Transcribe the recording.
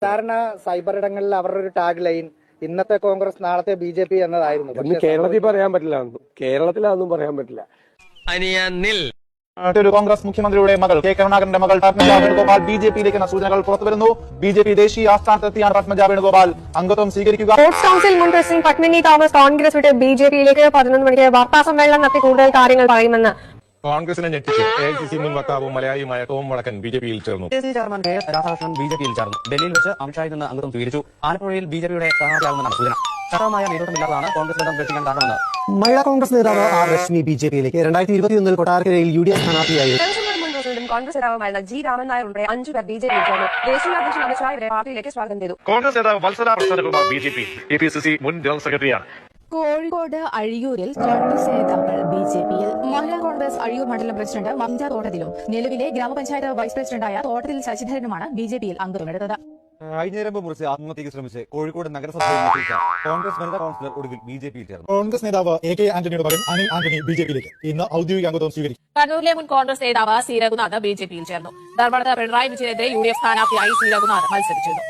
സാധാരണ സൈബർ ഇടങ്ങളിൽ അവരുടെ ഒരു ടാഗ് ലൈൻ ഇന്നത്തെ കോൺഗ്രസ് നാളത്തെ BJP എന്നതായിരുന്നു. കേരളത്തിൽ പറയാൻ പറ്റില്ല, കേരളത്തിലൊന്നും പറയാൻ പറ്റില്ല. ഒരു കോൺഗ്രസ് മുഖ്യമന്ത്രിയുടെ മകൾ കെ കരുണാകരന്റെ മകൾ പത്മജ വേണുഗോപാൽ BJPയിലേക്ക് എന്ന സൂചനകൾ പുറത്തുവരുന്നു. BJP ദേശീയ ആസ്ഥാനത്തെത്തിയാണ് പത്മജ വേണുഗോപാൽ അംഗത്വം സ്വീകരിക്കുക. സ്പോർട്സ് കൌൺസിൽ മുൻ പ്രസിഡന്റ് പത്മിനി തോമസ് കോൺഗ്രസ് വിട്ട് BJPയിലേക്ക് 11 മണിക്ക് വാർത്താ സമ്മേളനം നടത്തി കൂടുതൽ കാര്യങ്ങൾ പറയുമെന്ന്. കോൺഗ്രസിനെ ഞെട്ടിച്ച് AICC മുൻ വക്താവും മലയാളിയുമായ ടോം വടക്കൻ BJPയിൽ ചേർന്നു. ചെയർമാൻ KS രാധാകൃഷ്ണൻ BJPയിൽ ചേർന്നു. ഡൽഹിയിൽ വെച്ച് അമിത്ഷായിൽ നിന്ന് അംഗത്വം സ്വീകരിച്ചു. ആലപ്പുഴയിൽ BJPയുടെ സ്ഥാനാർത്ഥിയാകുമെന്നാണ് സൂചന. ശക്തമായ നേതൃത്വമില്ലാത്തതാണ് കോൺഗ്രസ് ബന്ധം രക്ഷിക്കാൻ കാരണമെന്ന് മഹിളാ കോൺഗ്രസ് നേതാവ് R. രശ്മി BJPയിലേക്ക് 2021 കൊട്ടാരക്കരയിൽ UDF സ്ഥാനാർത്ഥിയായി. കോൺഗ്രസ് നേതാവുമായിരുന്ന G. രാമൻ നായർ ഉൾപ്പെടെ 5 പേർ BJPയിൽ ചേർന്നു. ദേശീയ അധ്യക്ഷൻ അമിത്ഷാ ഇവരെ പാർട്ടിയിലേക്ക് സ്വാഗതം ചെയ്തു. കോൺഗ്രസ് നേതാവ് വത്സല പ്രസാദകുമാർ BJP APCC മുൻ ജനറൽ സെക്രട്ടറിയാണ്. കോഴിക്കോട് അഴിയൂരിൽ കോൺഗ്രസ് നേതാക്കൾ BJPയിൽ. മഹിളാ കോൺഗ്രസ് അഴിയൂർ മണ്ഡലം പ്രസിഡന്റ് മംജ തോട്ടത്തിലും നിലവിലെ ഗ്രാമപഞ്ചായത്ത് വൈസ് പ്രസിഡന്റായ തോട്ടത്തിൽ ശശിധരനുമാണ് BJPയിൽ അംഗത്വമെടുത്തത്. അഴിഞ്ഞേരമ്പ് മുറിച്ച് ആത്മഹത്യക്ക് ശ്രമിച്ച് കോഴിക്കോട് നഗരസഭയിൽ മത്സരിച്ച കോൺഗ്രസ് വനിതാ കൌൺസിലർ ഒടുവിൽ BJPയിൽ ചേർന്നു. കോൺഗ്രസ് നേതാവ് AK ആന്റണിയുടെ മകൻ അനിൽ ആന്റണി BJPയിലേക്ക് ഇന്ന് ഔദ്യോഗിക അംഗത്വം സ്വീകരിക്കും. കണ്ണൂരിലെ മുൻ കോൺഗ്രസ് നേതാവ് C. രഘുനാഥ് BJPയിൽ ചേർന്നു. ധർമ്മടത്ത് പിണറായി വിജയനെതിരെ UDF സ്ഥാനാർത്ഥിയായി C. രഘുനാഥ് മത്സരിച്ചിരുന്നു.